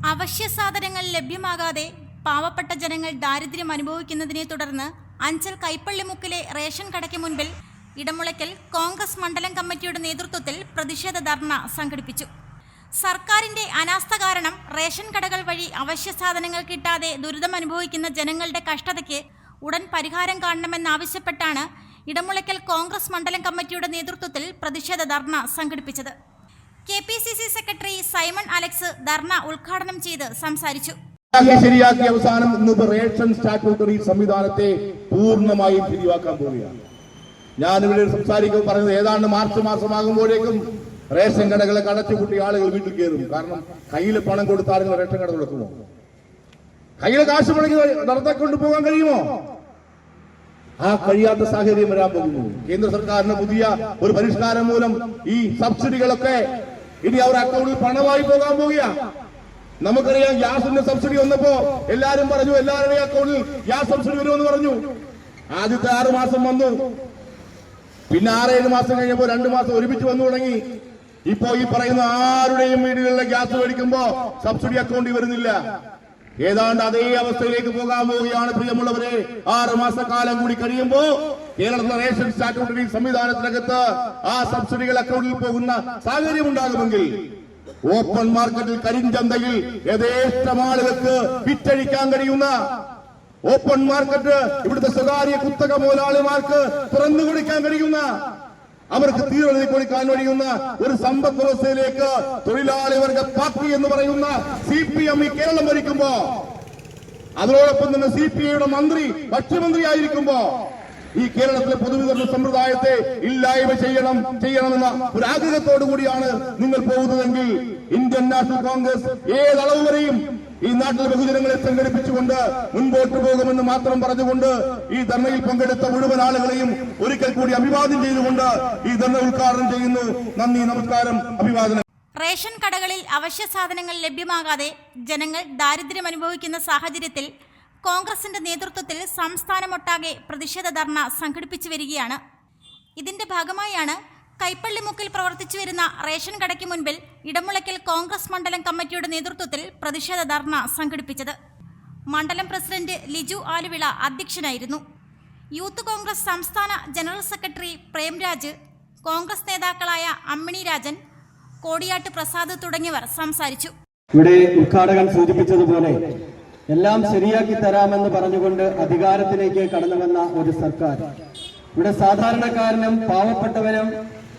അവശ്യ സാധനങ്ങൾ ലഭ്യമാകാതെ പാവപ്പെട്ട ജനങ്ങൾ ദാരിദ്ര്യം അനുഭവിക്കുന്നതിനെ തുടർന്ന് അഞ്ചൽ കൈപ്പള്ളിമുക്കിലെ റേഷൻ കടയ്ക്ക് മുൻപിൽ ഇടമുളയ്ക്കൽ കോൺഗ്രസ് മണ്ഡലം കമ്മിറ്റിയുടെ നേതൃത്വത്തിൽ പ്രതിഷേധ ധർണ സംഘടിപ്പിച്ചു. സർക്കാരിന്റെ അനാസ്ഥ കാരണം റേഷൻ കടകൾ വഴി അവശ്യ സാധനങ്ങൾ കിട്ടാതെ ദുരിതം അനുഭവിക്കുന്ന ജനങ്ങളുടെ കഷ്ടതയ്ക്ക് ഉടൻ പരിഹാരം കാണണമെന്നാവശ്യപ്പെട്ടാണ് ഇടമുളയ്ക്കൽ കോൺഗ്രസ് മണ്ഡലം കമ്മിറ്റിയുടെ നേതൃത്വത്തിൽ പ്രതിഷേധ ധർണ സംഘടിപ്പിച്ചത്. KPCC സെക്രട്ടറി സൈമൺ അലക്സ് ധർണ ഉദ്ഘാടനം ചെയ്ത് സംസാരിച്ചു. ശരിയാക്കി അവസാനം ഇന്ന് റേഷൻ സ്റ്റാറ്റ്യൂട്ടറി സംവിധാനത്തെ പൂർണ്ണമായും ശരിയാക്കാൻ പോവുകയാണ്. ഞാനിവിടെ സംസാരിക്കുമ്പോൾ പറഞ്ഞത് ഏതാണ്ട് മാർച്ച് മാസമാകുമ്പോഴേക്കും റേഷൻ കടകളെ അടച്ചുപൂട്ടി ആളുകൾ വീട്ടിൽ കയറും. കാരണം കയ്യിൽ പണം കൊടുത്താലും റേഷൻ കട തുറക്കുമോ? കയ്യിൽ കാശ് മുടങ്ങി നടത്തിക്കൊണ്ട് പോകാൻ കഴിയുമോ? ആ കഴിയാത്ത സാഹചര്യം വരാൻ പോകുന്നു. കേന്ദ്ര സർക്കാരിന് പുതിയ ഒരു പരിഷ്കാരം മൂലം ഈ സബ്സിഡികളൊക്കെ ഇനി അവരുടെ അക്കൗണ്ടിൽ പണമായി പോകാൻ പോവുകയാണ്. നമുക്കറിയാം, ഗ്യാസിന്റെ സബ്സിഡി വന്നപ്പോ എല്ലാരും പറഞ്ഞു എല്ലാവരുടെയും അക്കൗണ്ടിൽ ഗ്യാസ് സബ്സിഡി വരുമെന്ന് പറഞ്ഞു. ആദ്യത്തെ 6 മാസം വന്നു. പിന്നെ 6-7 മാസം കഴിഞ്ഞപ്പോ 2 മാസം ഒരുമിച്ച് വന്നു തുടങ്ങി. ഇപ്പോ ഈ പറയുന്ന ആരുടെയും വീടുകളിലെ ഗ്യാസ് മേടിക്കുമ്പോ സബ്സിഡി അക്കൗണ്ടിൽ വരുന്നില്ല. ഏതാണ്ട് അതേ അവസ്ഥയിലേക്ക് പോകാൻ പോവുകയാണ് പ്രിയമുള്ളവരെ. 6 മാസക്കാലം കൂടി കഴിയുമ്പോ കേരളത്തിലെ റേഷൻ സ്റ്റാറ്റ്യൂട്ടറി സംവിധാനത്തിനകത്ത് ആ സബ്സിഡികൾ അക്കൗണ്ടിൽ പോകുന്ന സാഹചര്യം ഉണ്ടാകുമെങ്കിൽ ഓപ്പൺ മാർക്കറ്റിൽ കരിഞ്ചന്തയിൽ യഥേഷ്ടം ആളുകൾക്ക് വിറ്റഴിക്കാൻ കഴിയുന്ന ഓപ്പൺ മാർക്കറ്റ് ഇവിടുത്തെ സ്വകാര്യ കുത്തക മുതലാളിമാർക്ക് തുറന്നു കൊടുക്കാൻ കഴിയുന്ന, അവർക്ക് തീരെഴുതി കൊടുക്കാൻ കഴിയുന്ന ഒരു സമ്പദ് വ്യവസ്ഥയിലേക്ക് തൊഴിലാളി വർഗ പാർട്ടി എന്ന് പറയുന്ന CPM ഈ കേരളം ഭരിക്കുമ്പോ, അതോടൊപ്പം തന്നെ CPIയുടെ മന്ത്രി ഭക്ഷ്യമന്ത്രി ആയിരിക്കുമ്പോ ഈ കേരളത്തിലെ പൊതുവിതരണ സമ്പ്രദായത്തെ ഇല്ലായ്മ ചെയ്യണമെന്ന ഒരു ആഗ്രഹത്തോടു കൂടിയാണ് നിങ്ങൾ പോകുന്നതെങ്കിൽ ഇന്ത്യൻ നാഷണൽ കോൺഗ്രസ് ഏതളവ് വരെയും ഈ നാട്ടിലെ ബഹുജനങ്ങളെ സംഘടിപ്പിച്ചുകൊണ്ട് മുൻപോട്ട് പോകുമെന്ന് മാത്രം പറഞ്ഞുകൊണ്ട് ഈ ധർണയിൽ പങ്കെടുത്ത മുഴുവൻ ആളുകളെയും ഒരിക്കൽ കൂടി അഭിവാദ്യം ചെയ്തുകൊണ്ട് ഈ ധർണ ഉദ്ഘാടനം ചെയ്യുന്നു. നന്ദി, നമസ്കാരം, അഭിവാദനം. റേഷൻ കടകളിൽ അവശ്യ സാധനങ്ങൾ ലഭ്യമാകാതെ ജനങ്ങൾ ദാരിദ്ര്യം അനുഭവിക്കുന്ന സാഹചര്യത്തിൽ കോൺഗ്രസിന്റെ നേതൃത്വത്തിൽ സംസ്ഥാനമൊട്ടാകെ പ്രതിഷേധ ധർണ സംഘടിപ്പിച്ചു വരികയാണ്. ഇതിന്റെ ഭാഗമായാണ് കൈപ്പള്ളിമുക്കിൽ പ്രവർത്തിച്ചു വരുന്ന റേഷൻ കടയ്ക്ക് മുൻപിൽ ഇടമുളയ്ക്കൽ കോൺഗ്രസ് മണ്ഡലം കമ്മിറ്റിയുടെ നേതൃത്വത്തിൽ പ്രതിഷേധ ധർണ സംഘടിപ്പിച്ചത്. മണ്ഡലം പ്രസിഡന്റ് ലിജു ആലുവിള അധ്യക്ഷനായിരുന്നു. യൂത്ത് കോൺഗ്രസ് സംസ്ഥാന ജനറൽ സെക്രട്ടറി പ്രേംരാജ്, കോൺഗ്രസ് നേതാക്കളായ അമ്മിണി രാജൻ, കോടിയാട്ട് പ്രസാദ് തുടങ്ങിയവർ സംസാരിച്ചു. ഇവിടെ ഉദ്ഘാടകൻ സൂചിപ്പിച്ചതുപോലെ എല്ലാം ശരിയാക്കി തരാമെന്ന് പറഞ്ഞുകൊണ്ട് അധികാരത്തിലേക്ക് കടന്നു വന്ന ഒരു സർക്കാർ ഇവിടെ സാധാരണക്കാരനും പാവപ്പെട്ടവനും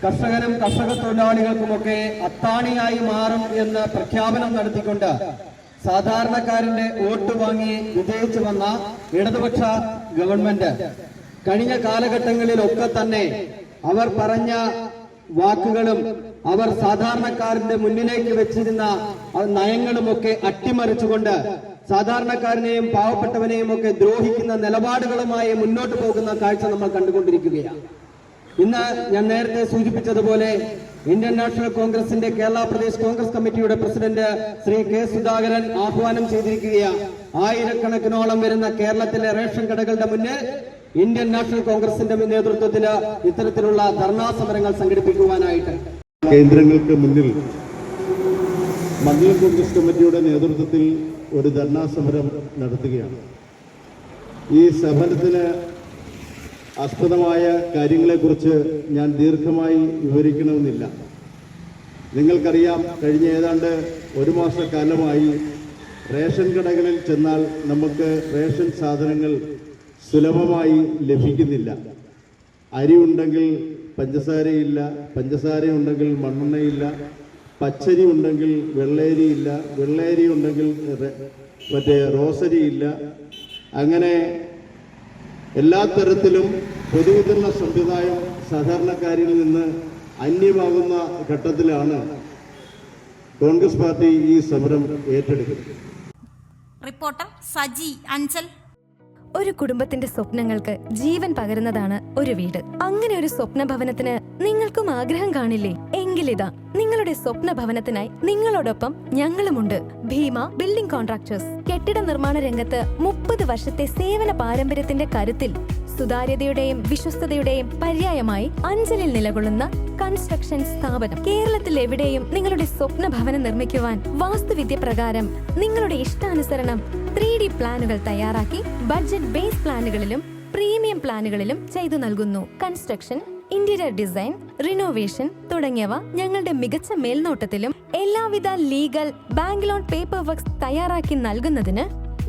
കർഷകനും കർഷക തൊഴിലാളികൾക്കുമൊക്കെ അത്താണിയായി മാറും എന്ന് പ്രഖ്യാപനം നടത്തിക്കൊണ്ട് സാധാരണക്കാരന്റെ വോട്ട് വാങ്ങി വിജയിച്ചു വന്ന ഇടതുപക്ഷ ഗവൺമെന്റ് കഴിഞ്ഞ കാലഘട്ടങ്ങളിലൊക്കെ തന്നെ അവർ പറഞ്ഞ വാക്കുകളും അവർ സാധാരണക്കാരന്റെ മുന്നിലേക്ക് വെച്ചിരുന്ന നയങ്ങളുമൊക്കെ അട്ടിമറിച്ചുകൊണ്ട് സാധാരണക്കാരനെയും പാവപ്പെട്ടവനെയും ഒക്കെ ദ്രോഹിക്കുന്ന നിലപാടുകളുമായി മുന്നോട്ട് പോകുന്ന കാഴ്ച നമ്മൾ കണ്ടുകൊണ്ടിരിക്കുകയാണ്. ഇന്ന് ഞാൻ നേരത്തെ സൂചിപ്പിച്ചതുപോലെ ഇന്ത്യൻ നാഷണൽ കോൺഗ്രസിന്റെ കേരള പ്രദേശ് കോൺഗ്രസ് കമ്മിറ്റിയുടെ പ്രസിഡന്റ് ശ്രീ K. സുധാകരൻ ആഹ്വാനം ചെയ്തിരിക്കുകയാണ്. 1000കണക്കിനോളം വരുന്ന കേരളത്തിലെ റേഷൻ കടകളുടെ മുന്നിൽ ഇന്ത്യൻ നാഷണൽ കോൺഗ്രസിന്റെ നേതൃത്വത്തിൽ ഇത്തരത്തിലുള്ള ധർണാ സമരങ്ങൾ സംഘടിപ്പിക്കുവാനായിട്ട് കേന്ദ്രങ്ങൾക്ക് മുന്നിൽ മണ്ഡലം കോൺഗ്രസ് കമ്മിറ്റിയുടെ നേതൃത്വത്തിൽ ഒരു ധർണാ സമരം നടത്തുകയാണ്. ഈ സമരത്തിന് ആസ്പദമായ കാര്യങ്ങളെക്കുറിച്ച് ഞാൻ ദീർഘമായി വിവരിക്കണമെന്നില്ല. നിങ്ങൾക്കറിയാം, കഴിഞ്ഞ ഏതാണ്ട് 1 മാസക്കാലമായി റേഷൻ കടകളിൽ ചെന്നാൽ നമുക്ക് റേഷൻ സാധനങ്ങൾ സുലഭമായി ലഭിക്കുന്നില്ല. അരി ഉണ്ടെങ്കിൽ പഞ്ചസാരയില്ല, പഞ്ചസാര ഉണ്ടെങ്കിൽ മണ്ണെണ്ണയില്ല, പച്ചരി ഉണ്ടെങ്കിൽ വെള്ളേരിയില്ല, വെള്ളേരി ഉണ്ടെങ്കിൽ മറ്റേ റോസരിയില്ല. അങ്ങനെ എല്ലാ തരത്തിലും പൊതുവിതരണ സംവിധാനം സാധാരണക്കാരിൽ നിന്ന് അന്യമാകുന്ന ഘട്ടത്തിലാണ് കോൺഗ്രസ് പാർട്ടി ഈ സമരം ഏറ്റെടുക്കുന്നത്. റിപ്പോർട്ടർ സജി, അഞ്ചൽ. ഒരു കുടുംബത്തിന്റെ സ്വപ്നങ്ങൾക്ക് ജീവൻ പകരുന്നതാണ് ഒരു വീട്. അങ്ങനെ ഒരു സ്വപ്ന ഭവനത്തിന് നിങ്ങൾക്കും ആഗ്രഹം കാണില്ലേ? എങ്കിലിതാ നിങ്ങളുടെ സ്വപ്ന ഭവനത്തിനായി നിങ്ങളോടൊപ്പം ഞങ്ങളുമുണ്ട്. Bhima building contractors. കെട്ടിട നിർമ്മാണ രംഗത്ത് 30 വർഷത്തെ സേവന പാരമ്പര്യത്തിന്റെ കരുത്തിൽ സുതാര്യതയുടെയും വിശ്വസ്തതയുടെയും പര്യായമായി അഞ്ചലിൽ നിലകൊള്ളുന്ന കൺസ്ട്രക്ഷൻ സ്ഥാപനം. കേരളത്തിൽ എവിടെയും നിങ്ങളുടെ സ്വപ്ന ഭവനം നിർമ്മിക്കുവാൻ വാസ്തുവിദ്യ പ്രകാരം നിങ്ങളുടെ ഇഷ്ടാനുസരണം 3D പ്ലാനുകൾ തയ്യാറാക്കി ബഡ്ജറ്റ് ബേസ് പ്ലാനുകളിലും പ്രീമിയം പ്ലാനുകളിലും ചെയ്തു നൽകുന്നു. കൺസ്ട്രക്ഷൻ, ഇന്റീരിയർ ഡിസൈൻ, റിനോവേഷൻ തുടങ്ങിയവ ഞങ്ങളുടെ മികച്ച മേൽനോട്ടത്തിലും എല്ലാവിധ legal bank loan paper works തയ്യാറാക്കി നൽകുന്നതിന്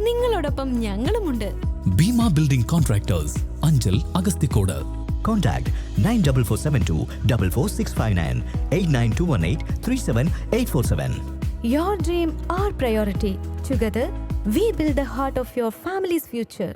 നിങ്ങളോടൊപ്പം ഞങ്ങളുമുണ്ട്. Bima Building Contractors, Anjal, Agastikoda. Contact 94472 44659 89218 37847. Your dream, our priority. Together, we build the heart of your family's future.